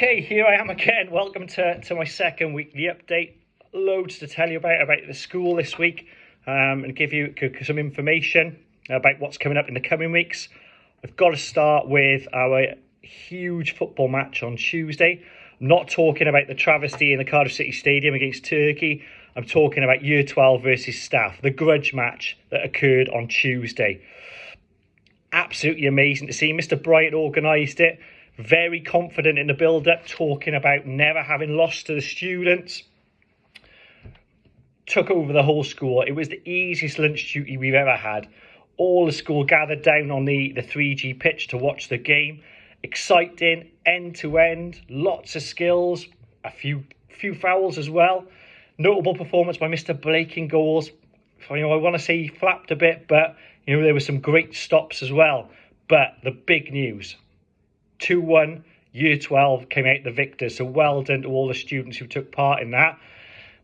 Okay, here I am again. Welcome to my second weekly update. Loads to tell you about the school this week, and give you some information about what's coming up in the coming weeks. I've got to start with our huge football match on Tuesday. I'm not talking about the travesty in the Cardiff City Stadium against Turkey. I'm talking about Year 12 versus Staff, the grudge match that occurred on Tuesday. Absolutely amazing to see. Mr. Bryant organised it. Very confident in the build-up, talking about never having lost to the students. Took over the whole school. It was the easiest lunch duty we've ever had. All the school gathered down on the 3G pitch to watch the game. Exciting, end-to-end, lots of skills, a few fouls as well. Notable performance by Mr. Blake in goals. I want to say he flapped a bit, but there were some great stops as well. But the big news, 2-1, Year 12 came out the victors. So well done to all the students who took part in that.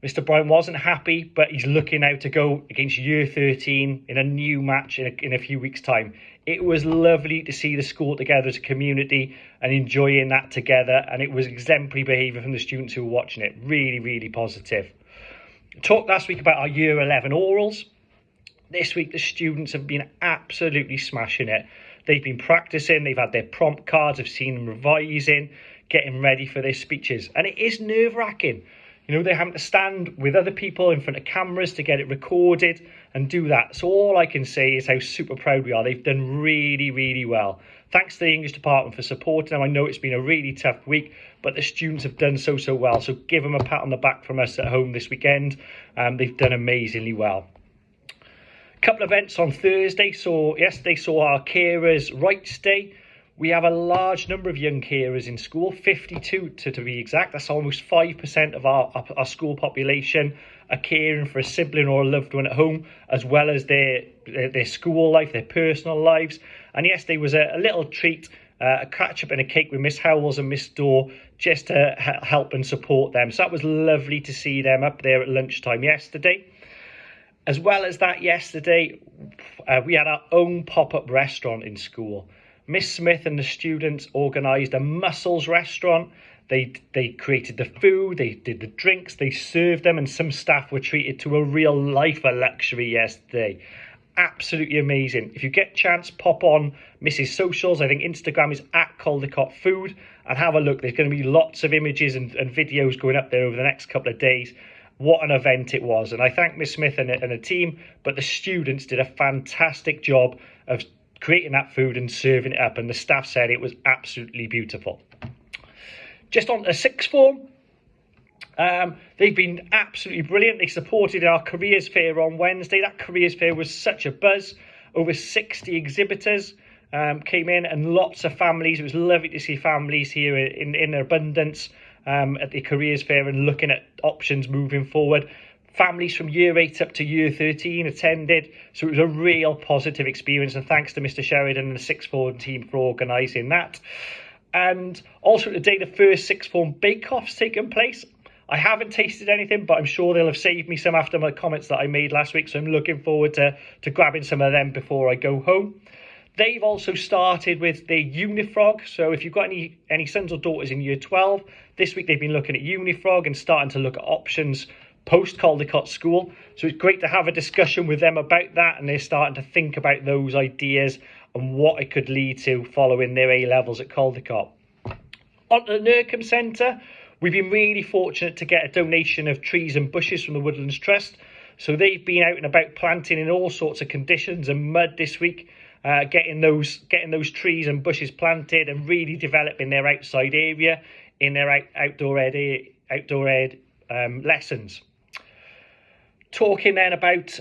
Mr. Brown wasn't happy, but he's looking now to go against Year 13 in a new match in a few weeks' time. It was lovely to see the school together as a community and enjoying that together. And it was exemplary behaviour from the students who were watching it. Really, really positive. Talked last week about our Year 11 orals. This week, the students have been absolutely smashing it. They've been practicing, they've had their prompt cards, I've seen them revising, getting ready for their speeches. And it is nerve-wracking. They're having to stand with other people in front of cameras to get it recorded and do that. So all I can say is how super proud we are. They've done really, really well. Thanks to the English department for supporting them. I know it's been a really tough week, but the students have done so well. So give them a pat on the back from us at home this weekend. They've done amazingly well. Couple of events on Thursday. So yesterday saw our Carers Rights Day. We have a large number of young carers in school, 52 to be exact. That's almost 5% of our school population are caring for a sibling or a loved one at home, as well as their school life, their personal lives. And yesterday was a little treat, a catch up and a cake with Miss Howells and Miss Dorr, just to help and support them. So that was lovely to see them up there at lunchtime yesterday. As well as that, yesterday, we had our own pop-up restaurant in school. Miss Smith and the students organised a mussels restaurant. They created the food, they did the drinks, they served them, and some staff were treated to a real life of luxury yesterday. Absolutely amazing. If you get a chance, pop on Mrs. Socials. I think Instagram is @Caldicott Food, and have a look. There's going to be lots of images and videos going up there over the next couple of days. What an event it was. And I thank Miss Smith and the team, but the students did a fantastic job of creating that food and serving it up. And the staff said it was absolutely beautiful. Just on the sixth form, they've been absolutely brilliant. They supported our careers fair on Wednesday. That careers fair was such a buzz. Over 60 exhibitors came in, and lots of families. It was lovely to see families here in abundance at the careers fair and looking at options moving forward. Families from Year 8 up to Year 13 attended, so it was a real positive experience, and thanks to Mr. Sheridan and the sixth form team for organising that. And also today, the first sixth form bake-off's taken place. I haven't tasted anything, but I'm sure they'll have saved me some after my comments that I made last week, so I'm looking forward to grabbing some of them before I go home. They've also started with their Unifrog. So if you've got any sons or daughters in Year 12, this week they've been looking at Unifrog and starting to look at options post-Caldicott School. So it's great to have a discussion with them about that, and they're starting to think about those ideas and what it could lead to following their A-levels at Caldicott. On to the Nurcombe Centre, we've been really fortunate to get a donation of trees and bushes from the Woodlands Trust. So they've been out and about planting in all sorts of conditions and mud this week, getting those trees and bushes planted and really developing their outside area in their outdoor ed lessons. Talking then about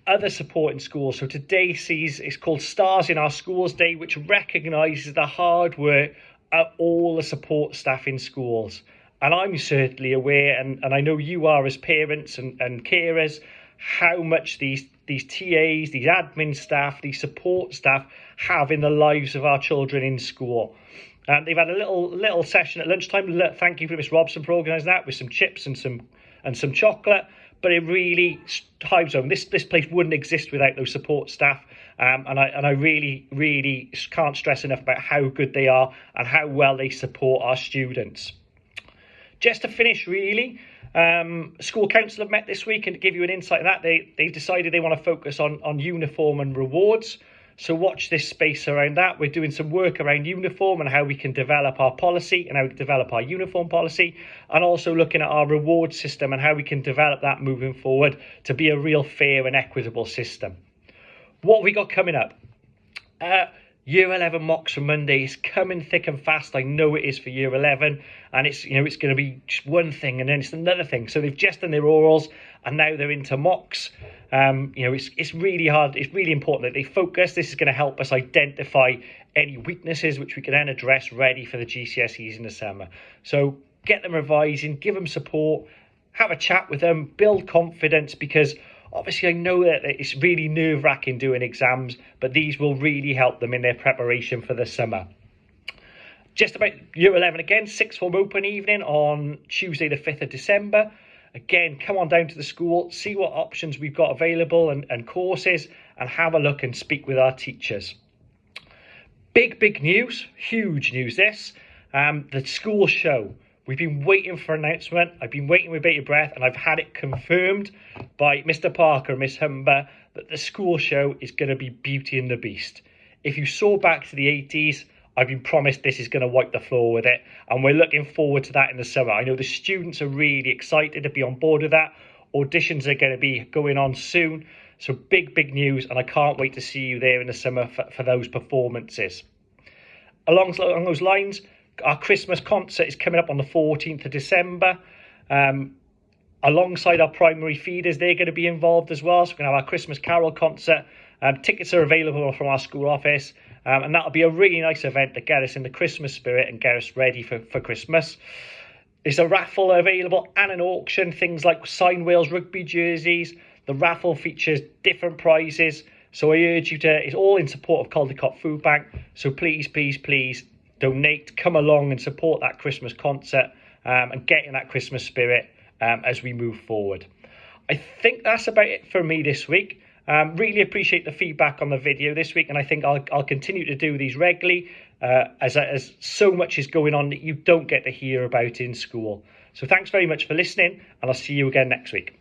other support in schools. So today it's called Stars in Our Schools Day, which recognises the hard work of all the support staff in schools. And I'm certainly aware, and I know you are as parents and carers, how much these TAs, these admin staff, these support staff have in the lives of our children in school. They've had a little session at lunchtime. Thank you for Miss Robson for organising that, with some chips and some chocolate. But it really hives home. This place wouldn't exist without those support staff, And I really can't stress enough about how good they are and how well they support our students. Just to finish, really, school council have met this week, and to give you an insight on that, they've decided they want to focus on uniform and rewards. So watch this space around that. We're doing some work around uniform and how we can develop our policy and how we can develop our uniform policy, and also looking at our reward system and how we can develop that moving forward to be a real fair and equitable system. What have we got coming up? Year 11 mocks for Monday is coming thick and fast. I know it is for Year 11, and it's going to be just one thing and then it's another thing. So they've just done their orals and now they're into mocks. It's really hard. It's really important that they focus. This is going to help us identify any weaknesses which we can then address ready for the GCSEs in the summer. So get them revising, give them support, have a chat with them, build confidence, because obviously I know that it's really nerve-wracking doing exams, but these will really help them in their preparation for the summer. Just about Year 11 again, sixth form open evening on Tuesday the 5th of December. Again, come on down to the school, see what options we've got available and courses, and have a look and speak with our teachers. Big news, huge news this, the school show. We've been waiting for an announcement. I've been waiting with bated breath, and I've had it confirmed by Mr. Parker and Miss Humber that the school show is going to be Beauty and the Beast. If you saw back to the 80s, I've been promised this is going to wipe the floor with it, and we're looking forward to that in the summer. I know the students are really excited to be on board with that. Auditions are going to be going on soon, so big news, and I can't wait to see you there in the summer for those performances. Along those lines, our Christmas concert is coming up on the 14th of December. Alongside our primary feeders, they're going to be involved as well. So we're going to have our Christmas Carol concert. Tickets are available from our school office. And that'll be a really nice event to get us in the Christmas spirit and get us ready for Christmas. There's a raffle available and an auction, things like Sign Wales rugby jerseys. The raffle features different prizes. So I urge you it's all in support of Caldecott Food Bank. So please donate, come along and support that Christmas concert and get in that Christmas spirit as we move forward. I think that's about it for me this week. Really appreciate the feedback on the video this week, and I think I'll continue to do these regularly as so much is going on that you don't get to hear about in school. So thanks very much for listening, and I'll see you again next week.